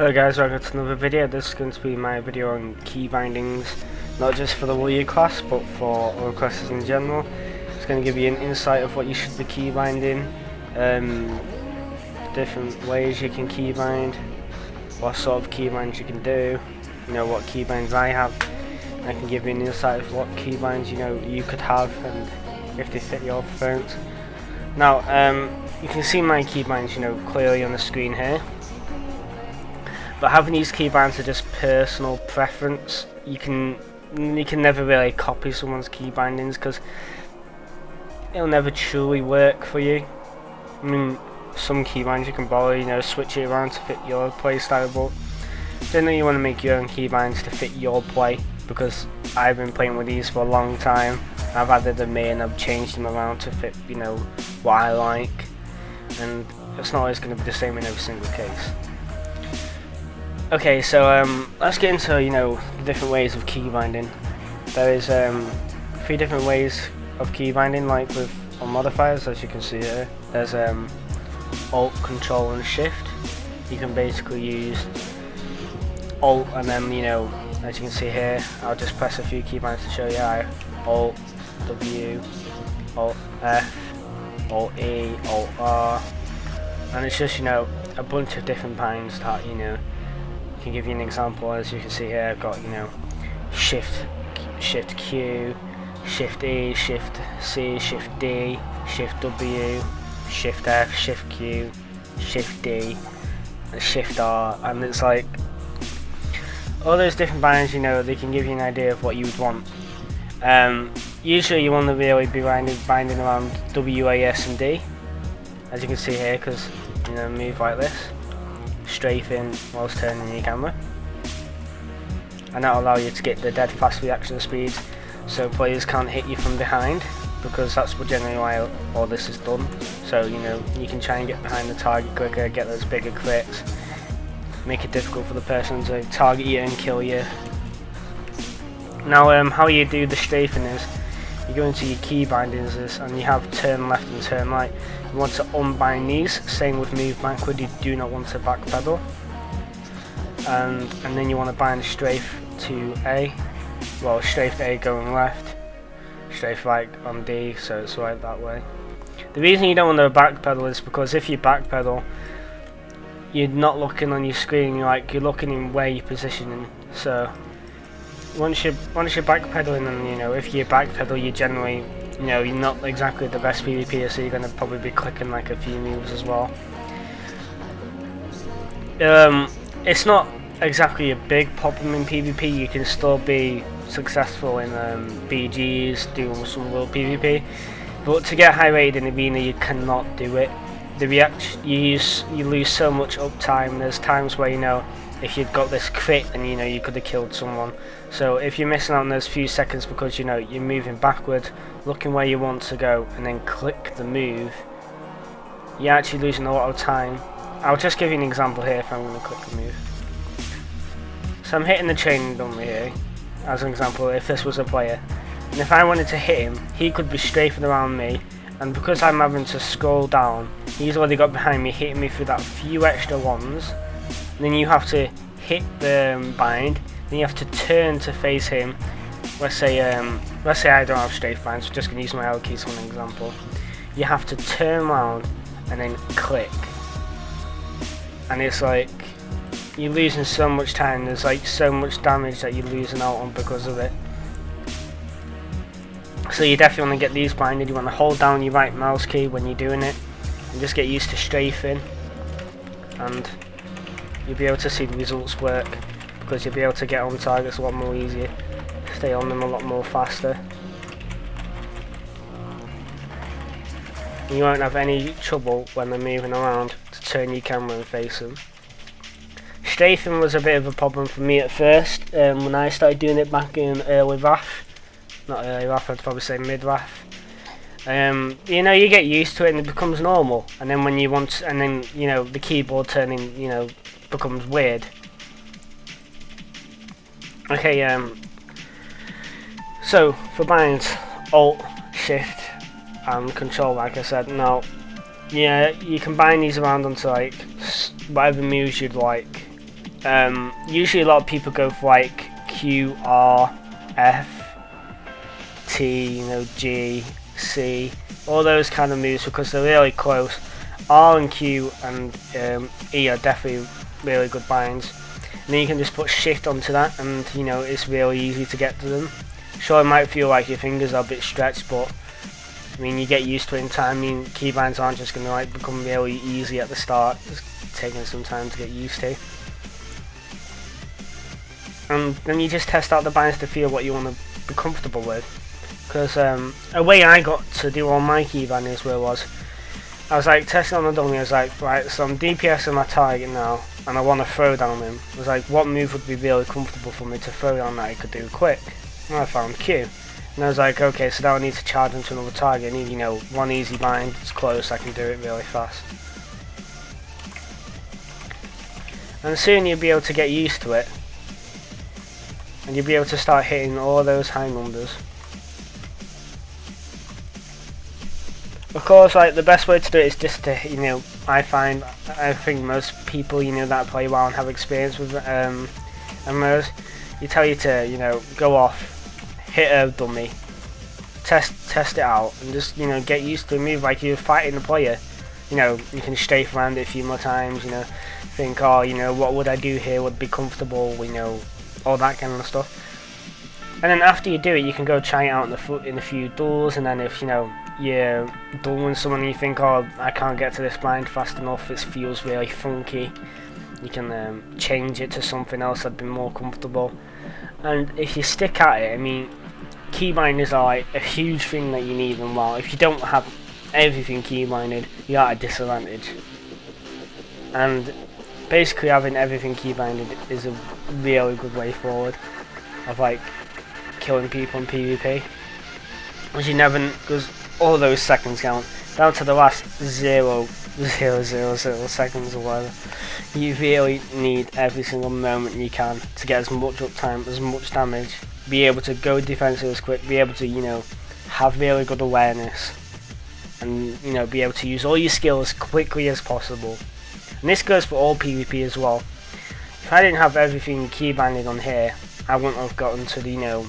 Hello guys, welcome to another video. This is going to be my video on key bindings, not just for the warrior class but for all classes in general. It's going to give you an insight of what you should be key binding, different ways you can key bind, what sort of key binds you can do, what key binds I have. I can give you an insight of what key binds you could have and if they fit your preference. Now you can see my key binds clearly on the screen here. But having these keybinds are just personal preference. You can never really copy someone's key bindings because it'll never truly work for you. I mean, some keybinds you can borrow, switch it around to fit your play style, but generally you want to make your own keybinds to fit your play, because I've been playing with these for a long time. I've added them in, I've changed them around to fit, what I like, and it's not always going to be the same in every single case. Okay, so let's get into the different ways of key binding. There is 3 different ways of key binding, like with modifiers, as you can see here. There's Alt, Control, and Shift. You can basically use Alt, and then as you can see here, I'll just press a few keybinds to show you how. Alt W, Alt F, Alt E, Alt R, and it's just a bunch of different binds that I can give you an example. As you can see here, I've got Shift Q, Shift E, Shift C, Shift D, Shift W, Shift F, Shift Q, Shift D, and Shift R, and it's like all those different binds. They can give you an idea of what you would want. Usually you want to really be binding around W, A, S, and D, as you can see here, because move like this. Strafing whilst turning your camera, and that'll allow you to get the dead fast reaction speed, so players can't hit you from behind, because that's generally why all this is done. So you can try and get behind the target quicker, get those bigger crits, make it difficult for the person to target you and kill you. Now how you do the strafing is you go into your key bindings and you have turn left and turn right. You want to unbind these, same with move backward. You do not want to backpedal, and then you want to bind strafe to A, well, strafe to A going left, strafe right on D, so it's right that way. The reason you don't want to backpedal is because if you backpedal, you're not looking on your screen, you're looking in where you're positioning. So once you're backpedaling, and if you backpedal, you generally you're not exactly the best PvPer, so you're going to probably be clicking like a few moves as well. It's not exactly a big problem in PvP. You can still be successful in BGs, doing some real PvP, but to get high rated in arena you cannot do it. The reaction you lose so much uptime. There's times where if you'd got this crit and you could have killed someone. So if you're missing out on those few seconds because you're moving backward, looking where you want to go, and then click the move, you're actually losing a lot of time. I'll just give you an example here if I'm going to click the move. So I'm hitting the training dummy here, as an example, if this was a player. And if I wanted to hit him, he could be strafing around me, and because I'm having to scroll down, he's already got behind me, hitting me through that few extra ones. And then you have to hit the bind, then you have to turn to face him. Let's say I don't have strafe binds, so I'm just going to use my L keys for an example. You have to turn around and then click, and it's like you're losing so much time. There's like so much damage that you're losing out on because of it. So you definitely want to get these binded. You want to hold down your right mouse key when you're doing it and just get used to strafing, and you'll be able to see the results work, because you'll be able to get on targets a lot more easier, stay on them a lot more faster. You won't have any trouble when they're moving around to turn your camera and face them. Strafing was a bit of a problem for me at first when I started doing it back in early RAF. Not early RAF, I'd probably say mid RAF. You get used to it and it becomes normal, and then when you want, and then the keyboard turning becomes weird. Okay, so for binds, Alt, Shift, and Control, like I said. Now, you can bind these around onto whatever moves you'd like. Usually a lot of people go for like Q, R, F, T, you know, G, C, all those kind of moves because they're really close. R and Q and E are definitely really good binds. And then you can just put shift onto that, and you know, it's really easy to get to them. Sure, it might feel like your fingers are a bit stretched, but I mean, you get used to it in time. I mean, keybinds aren't just going to like become really easy at the start. It's taking some time to get used to. And then you just test out the binds to feel what you want to be comfortable with. Because a way I got to do all my keybindings was, I was like testing on the dummy. I was like, right, so I'm DPSing my target now, and I want to throw down him. I was like, what move would be really comfortable for me to throw down that I could do quick? And I found Q. And I was like, okay, so now I need to charge into another target. I need, you know, one easy bind. It's close. I can do it really fast. And soon you'll be able to get used to it, and you'll be able to start hitting all those high numbers. Of course, like the best way to do it is just to, you know, I think most people, you know, that play WoW and have experience with MMOs, you tell you to, you know, go off, hit a dummy, test it out, and just, you know, get used to the move like you're fighting a player. You know, you can strafe around it a few more times, you know, think, oh, you know, what would I do here would be comfortable, you know, all that kind of stuff. And then after you do it, you can go try it out in a few duels, and then if, you know, you're done with someone and you think, oh, I can't get to this bind fast enough, it feels really funky, you can change it to something else that'd be more comfortable. And if you stick at it, I mean, keybinders are like a huge thing that you need in WoW. If you don't have everything keybinded, you're at a disadvantage. And basically having everything keybinded is a really good way forward of like killing people in PvP. Because you never, because all those seconds count down to the last 0.000 seconds or whatever. You really need every single moment you can to get as much uptime, as much damage, be able to go defensive as quick, be able to, you know, have really good awareness, and, you know, be able to use all your skills as quickly as possible. And this goes for all PvP as well. If I didn't have everything keybinded on here, I wouldn't have gotten to the, you know,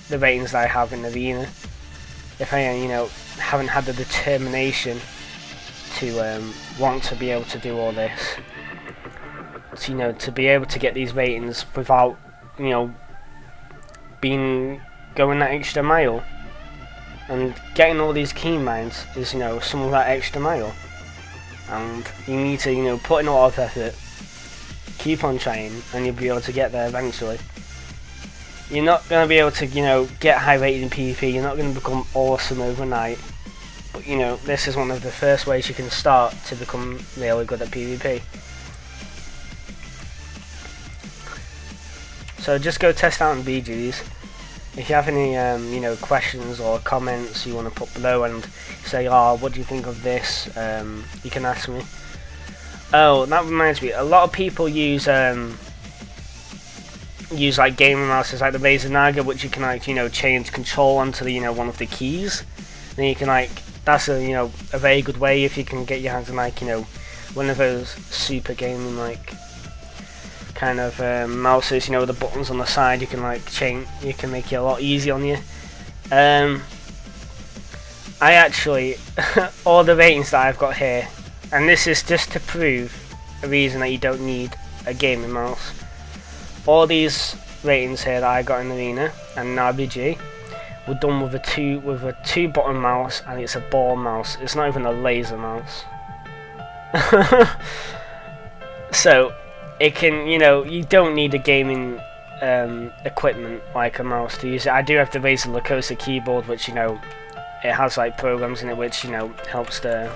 the ratings that I have in Arena. If I, you know, haven't had the determination to want to be able to do all this, so, you know, to be able to get these ratings without, you know, going that extra mile, and getting all these keybinds is, you know, some of that extra mile, and you need to, you know, put in a lot of effort, keep on trying, and you'll be able to get there eventually. You're not going to be able to, you know, get high rated in PvP, you're not going to become awesome overnight, but, you know, this is one of the first ways you can start to become really good at PvP. So just go test out in BGs. If you have any, you know, questions or comments you want to put below and say, oh, what do you think of this, you can ask me. Oh, that reminds me, a lot of people use like gaming mouses like the Razer Naga, which you can, like, you know, change control onto the, you know, one of the keys. Then you can, like, that's a, you know, a very good way if you can get your hands on, like, you know, one of those super gaming, like, kind of mouses, you know, with the buttons on the side. You can, like, change, you can make it a lot easier on you. I actually all the ratings that I've got here, and this is just to prove a reason that you don't need a gaming mouse. All these ratings here that I got in Arena and in RBG were done with a two button mouse, and it's a ball mouse. It's not even a laser mouse. So it can, you know, you don't need a gaming equipment like a mouse to use it. I do have the Razer Lacosta keyboard, which, you know, it has like programs in it which, you know, helps the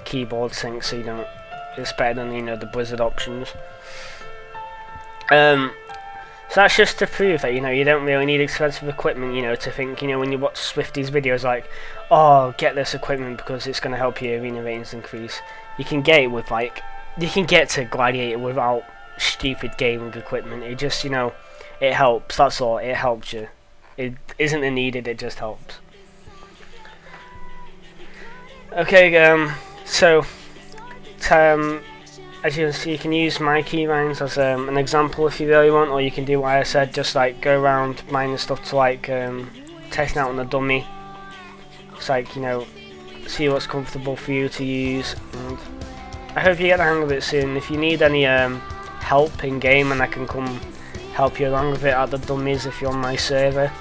keyboard sync, so you don't, it's better than, you know, the Blizzard options. So that's just to prove that, you know, you don't really need expensive equipment, you know, to think, you know, when you watch Swifty's videos like, oh, get this equipment because it's going to help your arena ratings increase. You can get it with, like, you can get to Gladiator without stupid gaming equipment. It just, you know, it helps, that's all, it helps you. It isn't needed, it just helps. Okay, so as you can see, you can use my keybinds as an example if you really want, or you can do what I said, just like go around binding stuff to like testing out on the dummy. It's like, you know, see what's comfortable for you to use, and I hope you get the hang of it soon. If you need any help in game, and I can come help you along with it at the dummies if you're on my server.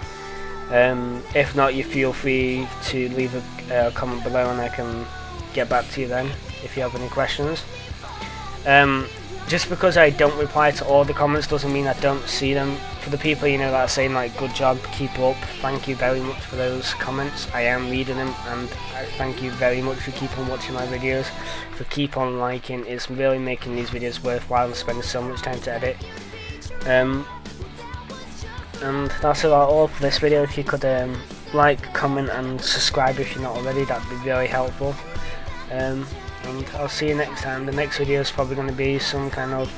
If not, you feel free to leave a comment below and I can get back to you then if you have any questions. Just because I don't reply to all the comments doesn't mean I don't see them. For the people, you know, that are saying like good job, keep up, thank you very much for those comments. I am reading them, and I thank you very much for keep on watching my videos, for keep on liking. It's really making these videos worthwhile and spending so much time to edit. And that's about all for this video. If you could like, comment and subscribe if you're not already, that'd be really helpful. And I'll see you next time. The next video is probably going to be some kind of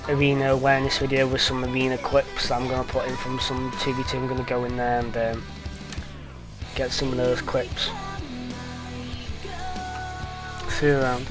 arena awareness video with some arena clips that I'm going to put in from some 2v2. I'm going to go in there and get some of those clips. See you around.